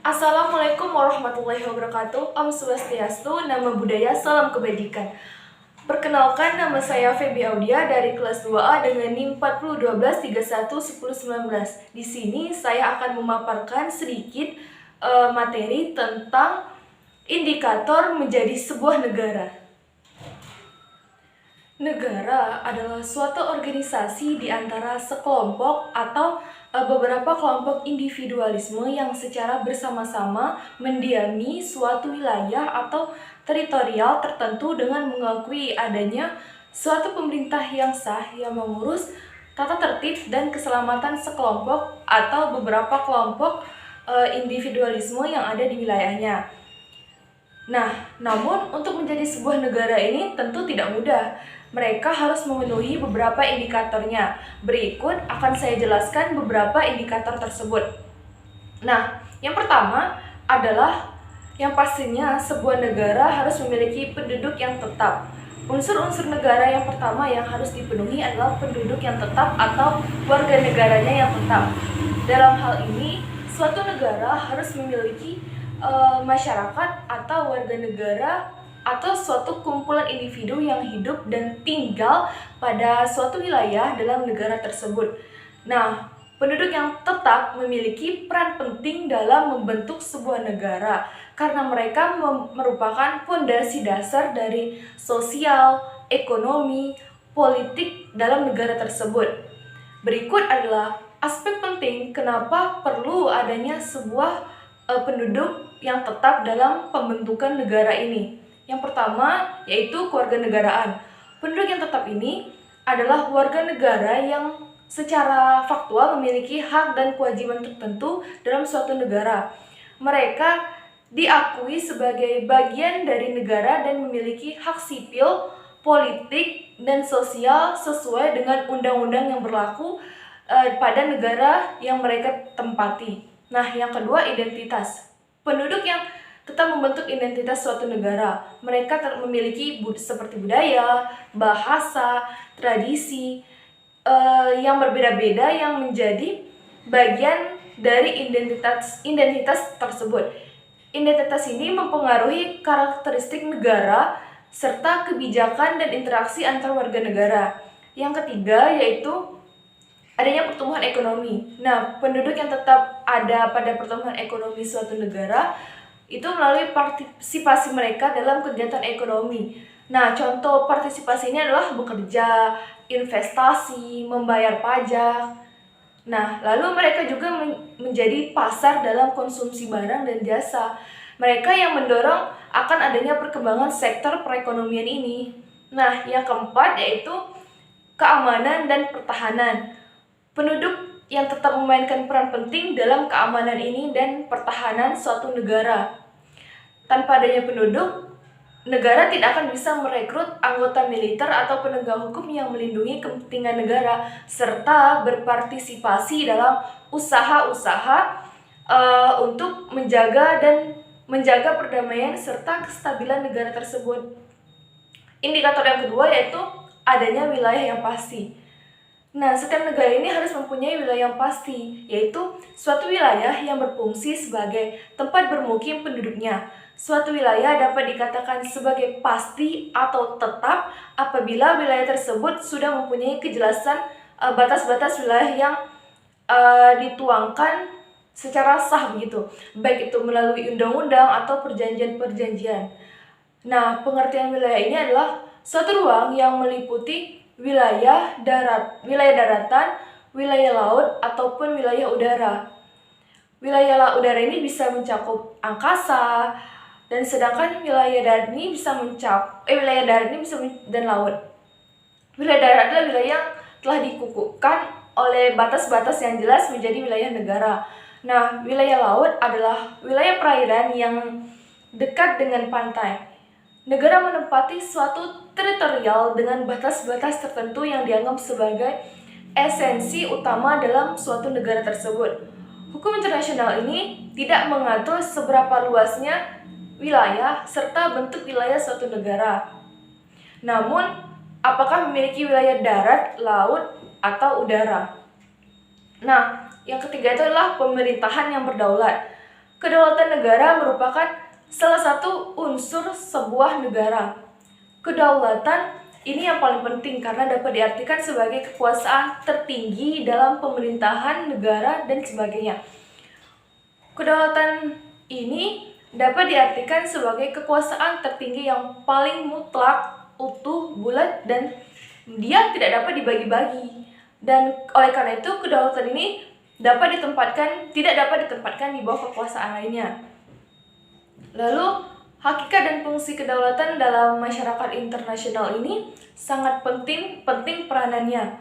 Assalamualaikum warahmatullahi wabarakatuh. Om Swastiastu, Nama Budaya, Salam Kebajikan. Perkenalkan, nama saya Feby Audia dari kelas 2A dengan NIM 4012311019. Di sini saya akan memaparkan sedikit materi tentang indikator menjadi sebuah negara. Negara adalah suatu organisasi di antara sekelompok atau beberapa kelompok individualisme yang secara bersama-sama mendiami suatu wilayah atau teritorial tertentu dengan mengakui adanya suatu pemerintah yang sah yang mengurus tata tertib dan keselamatan sekelompok atau beberapa kelompok individualisme yang ada di wilayahnya. Nah, namun untuk menjadi sebuah negara ini tentu tidak mudah. Mereka harus memenuhi beberapa indikatornya. Berikut akan saya jelaskan beberapa indikator tersebut. Nah, yang pertama adalah yang pastinya sebuah negara harus memiliki penduduk yang tetap. Unsur-unsur negara yang pertama yang harus dipenuhi adalah penduduk yang tetap atau warga negaranya yang tetap. Dalam hal ini, suatu negara harus memiliki masyarakat atau warga negara atau suatu kumpulan individu yang hidup dan tinggal pada suatu wilayah dalam negara tersebut. Nah, penduduk yang tetap memiliki peran penting dalam membentuk sebuah negara karena mereka merupakan fondasi dasar dari sosial, ekonomi, politik dalam negara tersebut. Berikut adalah aspek penting kenapa perlu adanya sebuah penduduk yang tetap dalam pembentukan negara ini. Yang pertama yaitu kewarganegaraan. Penduduk yang tetap ini adalah warga negara yang secara faktual memiliki hak dan kewajiban tertentu dalam suatu negara. Mereka diakui sebagai bagian dari negara dan memiliki hak sipil, politik, dan sosial sesuai dengan undang-undang yang berlaku pada negara yang mereka tempati. Nah, yang kedua, identitas. Penduduk yang tetap membentuk identitas suatu negara. Mereka memiliki seperti budaya, bahasa, tradisi yang berbeda-beda yang menjadi bagian dari identitas tersebut. Identitas ini mempengaruhi karakteristik negara serta kebijakan dan interaksi antar warga negara. Yang ketiga yaitu adanya pertumbuhan ekonomi. Nah, penduduk yang tetap ada pada pertumbuhan ekonomi suatu negara itu melalui partisipasi mereka dalam kegiatan ekonomi. Nah, contoh partisipasi ini adalah bekerja, investasi, membayar pajak. Nah, lalu mereka juga menjadi pasar dalam konsumsi barang dan jasa. Mereka yang mendorong akan adanya perkembangan sektor perekonomian ini. Nah, yang keempat yaitu keamanan dan pertahanan. Penduduk yang tetap memainkan peran penting dalam keamanan ini dan pertahanan suatu negara. Tanpa adanya penduduk, negara tidak akan bisa merekrut anggota militer atau penegak hukum yang melindungi kepentingan negara serta berpartisipasi dalam usaha-usaha untuk menjaga perdamaian serta kestabilan negara tersebut. Indikator yang kedua yaitu adanya wilayah yang pasti. Nah, setiap negara ini harus mempunyai wilayah yang pasti, yaitu suatu wilayah yang berfungsi sebagai tempat bermukim penduduknya. Suatu wilayah dapat dikatakan sebagai pasti atau tetap apabila wilayah tersebut sudah mempunyai kejelasan batas-batas wilayah yang dituangkan secara sah begitu, baik itu melalui undang-undang atau perjanjian-perjanjian. Nah, pengertian wilayah ini adalah suatu ruang yang meliputi wilayah daratan, wilayah laut, ataupun wilayah udara. Wilayah udara ini bisa mencakup angkasa, dan sedangkan wilayah darat ini bisa dan laut. Wilayah darat adalah wilayah yang telah dikukuhkan oleh batas-batas yang jelas menjadi wilayah negara. Nah, wilayah laut adalah wilayah perairan yang dekat dengan pantai. Negara menempati suatu teritorial dengan batas-batas tertentu yang dianggap sebagai esensi utama dalam suatu negara tersebut. Hukum internasional ini tidak mengatur seberapa luasnya wilayah serta bentuk wilayah suatu negara. Namun, apakah memiliki wilayah darat, laut, atau udara? Nah, yang ketiga itu adalah pemerintahan yang berdaulat. Kedaulatan negara merupakan salah satu unsur sebuah negara. Kedaulatan ini yang paling penting karena dapat diartikan sebagai kekuasaan tertinggi dalam pemerintahan negara dan sebagainya. Kedaulatan ini dapat diartikan sebagai kekuasaan tertinggi yang paling mutlak, utuh, bulat, dan dia tidak dapat dibagi-bagi. Dan oleh karena itu kedaulatan ini tidak dapat ditempatkan di bawah kekuasaan lainnya. Lalu, hakikat dan fungsi kedaulatan dalam masyarakat internasional ini sangat penting peranannya.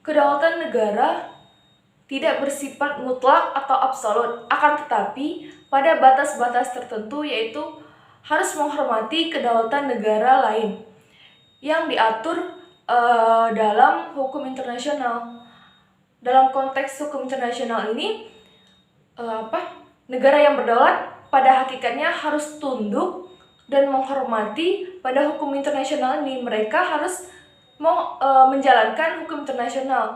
Kedaulatan negara tidak bersifat mutlak atau absolut, akan tetapi pada batas-batas tertentu, yaitu harus menghormati kedaulatan negara lain yang diatur dalam hukum internasional. Dalam konteks hukum internasional ini, negara yang berdaulat pada hakikatnya harus tunduk dan menghormati pada hukum internasional ini. Mereka harus menjalankan hukum internasional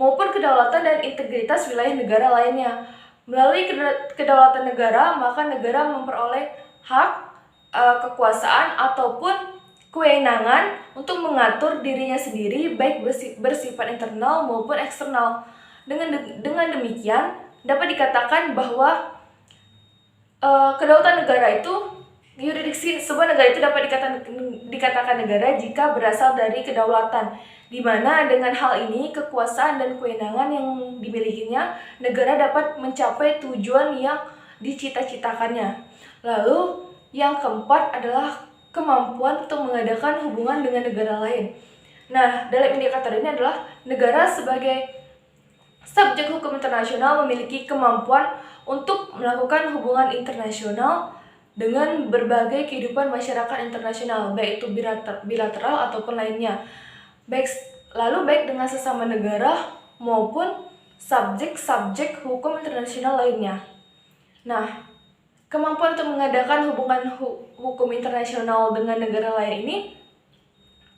maupun kedaulatan dan integritas wilayah negara lainnya. Melalui kedaulatan negara, maka negara memperoleh hak, kekuasaan ataupun kewenangan untuk mengatur dirinya sendiri, baik bersifat internal maupun eksternal. Dengan demikian, dapat dikatakan bahwa kedaulatan negara itu, yurisdiksi sebuah negara itu dapat dikatakan negara jika berasal dari kedaulatan, di mana dengan hal ini kekuasaan dan kewenangan yang dimilikinya, negara dapat mencapai tujuan yang dicita-citakannya. Lalu yang keempat adalah kemampuan untuk mengadakan hubungan dengan negara lain. Nah, dalam indikator ini adalah negara sebagai subjek hukum internasional memiliki kemampuan untuk melakukan hubungan internasional dengan berbagai kehidupan masyarakat internasional, baik itu bilateral ataupun lainnya. Baik dengan sesama negara maupun subjek hukum internasional lainnya. Nah, kemampuan untuk mengadakan hubungan hukum internasional dengan negara lain ini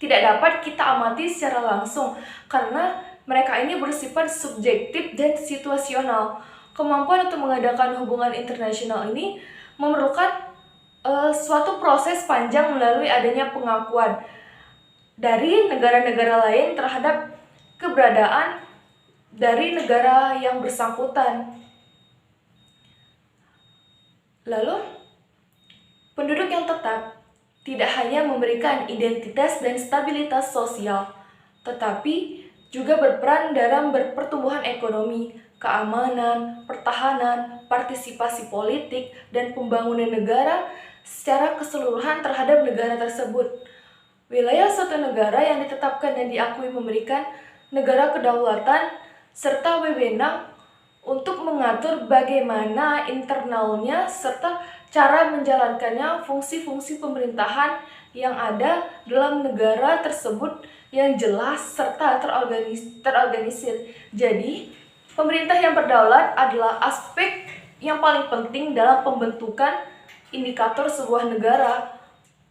tidak dapat kita amati secara langsung karena mereka ini bersifat subjektif dan situasional. Kemampuan untuk mengadakan hubungan internasional ini memerlukan suatu proses panjang melalui adanya pengakuan dari negara-negara lain terhadap keberadaan dari negara yang bersangkutan. Lalu, penduduk yang tetap tidak hanya memberikan identitas dan stabilitas sosial, tetapi juga berperan dalam pertumbuhan ekonomi, keamanan, pertahanan, partisipasi politik, dan pembangunan negara secara keseluruhan terhadap negara tersebut. Wilayah suatu negara yang ditetapkan dan diakui memberikan negara kedaulatan serta wewenang untuk mengatur bagaimana internalnya serta cara menjalankannya fungsi-fungsi pemerintahan yang ada dalam negara tersebut yang jelas serta terorganisir. Jadi, pemerintah yang berdaulat adalah aspek yang paling penting dalam pembentukan indikator sebuah negara.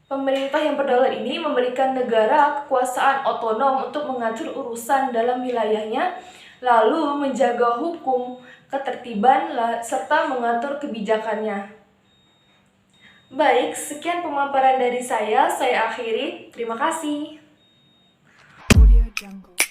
Pemerintah yang berdaulat ini memberikan negara kekuasaan otonom untuk mengatur urusan dalam wilayahnya, lalu menjaga hukum, ketertiban, serta mengatur kebijakannya. Baik, sekian pemaparan dari saya akhiri. Terima kasih. Audio Jungle.